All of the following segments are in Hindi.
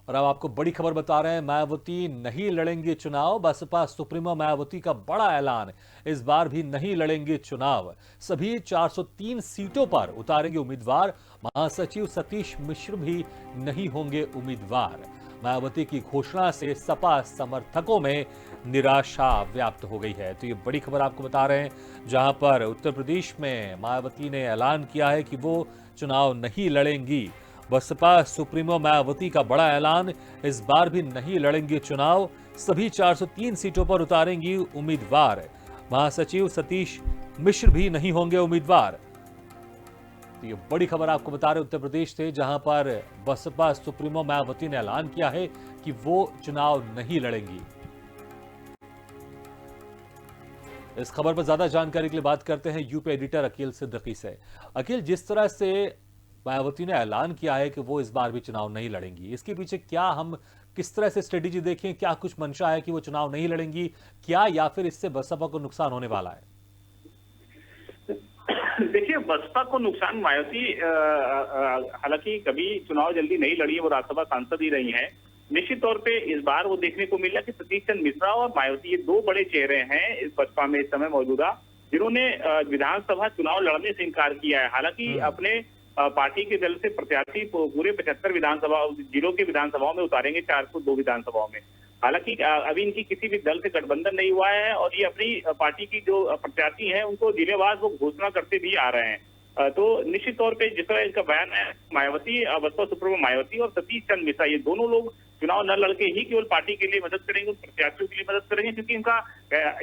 और अब आपको बड़ी खबर बता रहे हैं, मायावती नहीं लड़ेंगे चुनाव। बसपा सुप्रीमो मायावती का बड़ा ऐलान, इस बार भी नहीं लड़ेंगे चुनाव। सभी 403 सीटों पर उतारेंगे उम्मीदवार। महासचिव सतीश मिश्र भी नहीं होंगे उम्मीदवार। मायावती की घोषणा से सपा समर्थकों में निराशा व्याप्त हो गई है। तो ये बड़ी खबर आपको बता रहे हैं, जहां पर उत्तर प्रदेश में मायावती ने ऐलान किया है कि वो चुनाव नहीं लड़ेंगी। बसपा सुप्रीमो मायावती का बड़ा ऐलान, इस बार भी नहीं लड़ेंगे चुनाव। सभी 403 सीटों पर उतारेंगी उम्मीदवार। महासचिव सतीश मिश्र भी नहीं होंगे उम्मीदवार। तो ये बड़ी खबर आपको बता रहे उत्तर प्रदेश से, जहां पर बसपा सुप्रीमो मायावती ने ऐलान किया है कि वो चुनाव नहीं लड़ेंगी। इस खबर पर ज्यादा जानकारी के लिए बात करते हैं यूपी एडिटर अकील सिद्दीकी से। अकील, जिस तरह से मायावती ने ऐलान किया है कि वो इस बार भी चुनाव नहीं लड़ेंगी, इसके पीछे क्या हम किस तरह से स्ट्रेटेजी देखें? क्या कुछ मंशा है कि वो चुनाव नहीं लड़ेंगी क्या, या फिर इससे बसपा को नुकसान होने वाला है? देखिए, बसपा को नुकसान, मायावती हालांकि कभी चुनाव जल्दी नहीं लड़ी है, वो राज्यसभा सांसद ही रही हैं। निश्चित तौर पे इस बार वो देखने को मिला कि सतीश चंद्र मिश्रा और मायावती, ये दो बड़े चेहरे हैं इस बसपा में इस समय मौजूदा, जिन्होंने विधानसभा चुनाव लड़ने से इनकार किया है। हालांकि अपने पार्टी के दल से प्रत्याशी पूरे 75 विधानसभा जिलों के विधानसभाओं में उतारेंगे, 402 विधानसभाओं में। हालांकि अभी इनकी किसी भी दल से गठबंधन नहीं हुआ है और ये अपनी पार्टी की जो प्रत्याशी हैं उनको जिलेवार वो घोषणा करते भी आ रहे हैं। तो निश्चित तौर पे जिस तरह इनका बयान है, मायावती, बसपा सुप्रीमो मायावती और सतीश चंद्र मिश्रा, ये दोनों लोग चुनाव न लड़के ही केवल पार्टी के लिए मदद करेंगे, प्रत्याशियों के लिए मदद करेंगे, क्योंकि इनका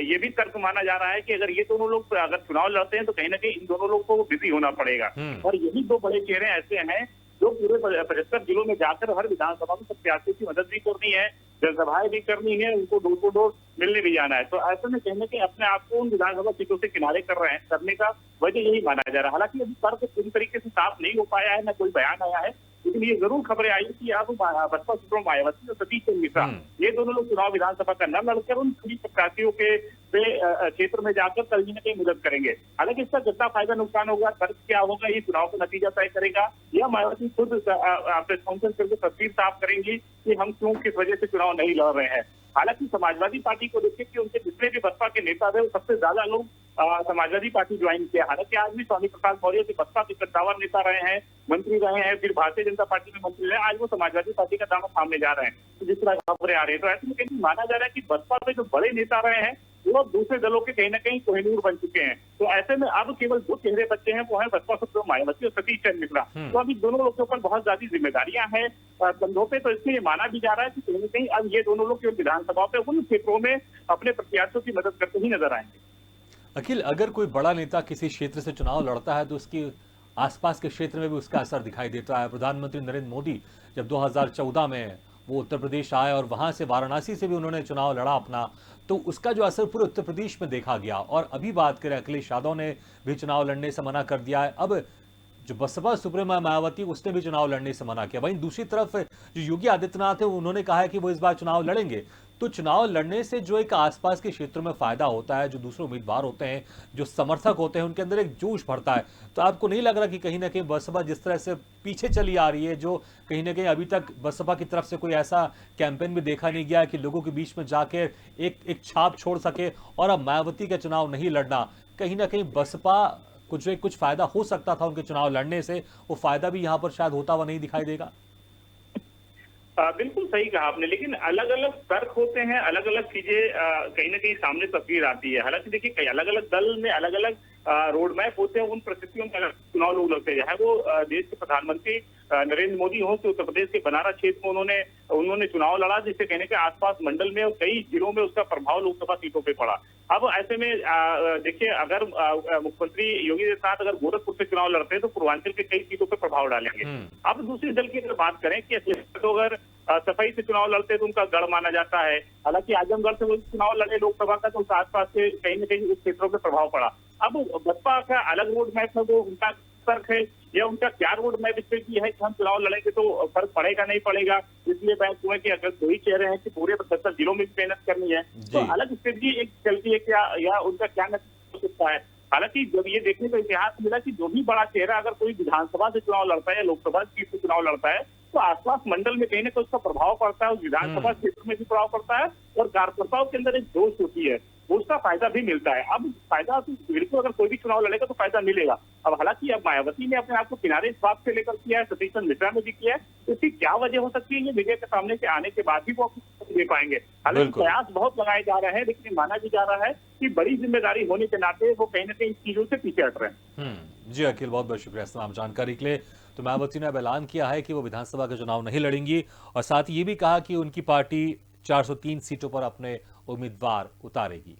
ये भी तर्क माना जा रहा है कि अगर ये दोनों लोग अगर चुनाव लड़ते हैं तो कहीं ना कहीं इन दोनों लोगों को बिजी होना पड़ेगा। और यही दो बड़े चेहरे ऐसे हैं जो पूरे 75 जिलों में जाकर हर विधानसभा में प्रत्याशियों की मदद भी करनी है, जनसभाएं भी करनी है, उनको डोर टू डोर मिलने भी जाना है। तो ऐसे में कहने के अपने आप को उन विधानसभा सीटों से किनारे कर रहे हैं, करने का वजह यही माना जा रहा है। हालांकि अभी तर्क पूरी तरीके से साफ नहीं हो पाया है, न कोई बयान आया है, लेकिन ये जरूर खबरें आई कि अब बसपा सुप्रीमो मायावती और सतीश चंद्र मिश्रा, ये दोनों लोग चुनाव विधानसभा का न लड़कर उन सभी प्रत्याशियों के क्षेत्र में जाकर कहीं न कहीं मदद करेंगे। हालांकि इसका कितना फायदा नुकसान होगा, तर्क क्या होगा, ये चुनाव का नतीजा तय करेगा। या मायावती खुद प्रेस कॉन्फ्रेंस करके तस्वीर साफ करेंगी कि हम क्यों, किस वजह से चुनाव नहीं लड़ रहे हैं। हालांकि समाजवादी पार्टी को देखिए कि उनके जितने भी बसपा के नेता थे, सबसे ज्यादा लोग समाजवादी पार्टी ज्वाइन किया। हालांकि आज भी स्वामी प्रसाद मौर्य के बसपा के कद्दावर नेता रहे हैं, मंत्री रहे हैं, फिर भारतीय जनता पार्टी में मंत्री रहे, आज वो समाजवादी पार्टी का दामन थामने जा रहे हैं। तो जिस तरह खबरें आ रही है, तो ऐसे में कहीं माना जा रहा है कि बसपा में जो बड़े नेता रहे हैं वो दूसरे दलों के कहीं ना कहीं कोहिनूर बन चुके हैं। तो ऐसे में अब केवल दो चेहरे बच्चे हैं, वो है बसपा सुप्रीमो मायावती और सतीश चंद्र मिश्रा। तो अभी दोनों लोगों के ऊपर बहुत ज्यादा जिम्मेदारियां हैं कंधों पे। तो इसमें ये माना भी जा रहा है कि कहीं ना कहीं अब ये दोनों लोग केवल विधानसभा पे उन क्षेत्रों में अपने प्रत्याशियों की मदद करते ही नजर आएंगे। अखिल, अगर कोई बड़ा नेता किसी क्षेत्र से चुनाव लड़ता है तो उसकी आसपास के क्षेत्र में भी उसका असर दिखाई देता है। प्रधानमंत्री नरेंद्र मोदी जब 2014 में वो उत्तर प्रदेश आए और वहां से वाराणसी से भी उन्होंने चुनाव लड़ा अपना, तो उसका जो असर पूरे उत्तर प्रदेश में देखा गया। और अभी बात करें, अखिलेश यादव ने भी चुनाव लड़ने से मना कर दिया है। अब जो बसपा सुप्रीमो मायावती, उसने भी चुनाव लड़ने से मना किया। वहीं दूसरी तरफ जो योगी आदित्यनाथ है, उन्होंने कहा है कि वो इस बार चुनाव लड़ेंगे। तो चुनाव लड़ने से जो एक आसपास के क्षेत्रों में फायदा होता है, जो दूसरे उम्मीदवार होते हैं, जो समर्थक होते हैं, उनके अंदर एक जोश भरता है। तो आपको नहीं लग रहा कि कहीं ना कहीं बसपा जिस तरह से पीछे चली आ रही है, जो कहीं ना कहीं अभी तक बसपा की तरफ से कोई ऐसा कैंपेन भी देखा नहीं गया कि लोगों के बीच में जाकर एक छाप छोड़ सके, और अब मायावती का चुनाव नहीं लड़ना, कहीं ना कहीं बसपा कुछ फायदा हो सकता था उनके चुनाव लड़ने से, वो फायदा भी यहां पर शायद होता हुआ नहीं दिखाई देगा? बिल्कुल सही कहा आपने, लेकिन अलग अलग तर्क होते हैं, अलग अलग चीजें कहीं ना कहीं सामने तस्वीर आती है। हालांकि देखिए, कई अलग अलग दल में अलग अलग रोड मैप होते हैं, उन परिस्थितियों में चुनाव लोग लड़ते हैं। चाहे वो देश के प्रधानमंत्री नरेंद्र मोदी हो कि उत्तर प्रदेश के बनारस क्षेत्र में उन्होंने चुनाव लड़ा, जिससे कहने के आसपास मंडल में और कई जिलों में उसका प्रभाव लोकसभा सीटों पे पड़ा। अब ऐसे में देखिए, अगर मुख्यमंत्री योगी आदित्यनाथ अगर गोरखपुर से चुनाव लड़ते हैं तो पूर्वांचल के कई सीटों पर प्रभाव डालेंगे। अब दूसरी दल की अगर बात करें कि तो अगर सफाई से चुनाव लड़ते हैं तो उनका गढ़ माना जाता है। हालांकि आजमगढ़ से वो चुनाव लड़े लोकसभा का, तो उसके आसपास से कहीं न कहीं उस क्षेत्रों पर प्रभाव पड़ा। अब बसपा का अलग रोड मैप है, वो उनका तर्क है, या उनका क्या रोड मैप इस पे की है कि हम चुनाव लड़ेंगे तो फर्क पड़ेगा नहीं पड़ेगा, इसलिए बैक हुआ कि अगर दो ही चेहरे हैं कि पूरे 75 जिलों में मेहनत करनी है, तो अलग स्थिति एक चलती है क्या, या उनका क्या नतीजा हो सकता है। हालांकि जब ये देखने का इतिहास मिला कि जो भी बड़ा चेहरा अगर कोई विधानसभा से चुनाव लड़ता है या लोकसभा सीट से चुनाव लड़ता है, तो आसपास मंडल में कहीं ना कहीं उसका प्रभाव पड़ता है, उस विधानसभा क्षेत्र में भी प्रभाव पड़ता है और कार्यकर्ताओं के अंदर एक जोश होती है, उसका फायदा भी मिलता है। अब फायदा तो बिल्कुल, अगर कोई भी चुनाव लड़ेगा तो फायदा मिलेगा। अब हालांकि अब मायावती ने अपने आप को किनारे इस बात से लेकर किया है, सतीश चंद्र मिश्रा ने भी किया है, तो इसकी क्या वजह हो सकती है ये मीडिया के सामने से आने के बाद भी वो दे पाएंगे। हालांकि बिल्कुल। प्रयास बहुत लगाए जा रहे हैं, लेकिन माना भी जा रहा है कि बड़ी जिम्मेदारी होने के नाते वो कहीं ना कहीं इन चीजों से पीछे हट रहे हैं। जी अखिल, बहुत बहुत शुक्रिया इस तमाम जानकारी के लिए। तो मायावती ने अब ऐलान किया है कि वो विधानसभा के चुनाव नहीं लड़ेंगी और साथ ही ये भी कहा कि उनकी पार्टी 403 सीटों पर अपने उम्मीदवार उतारेगी।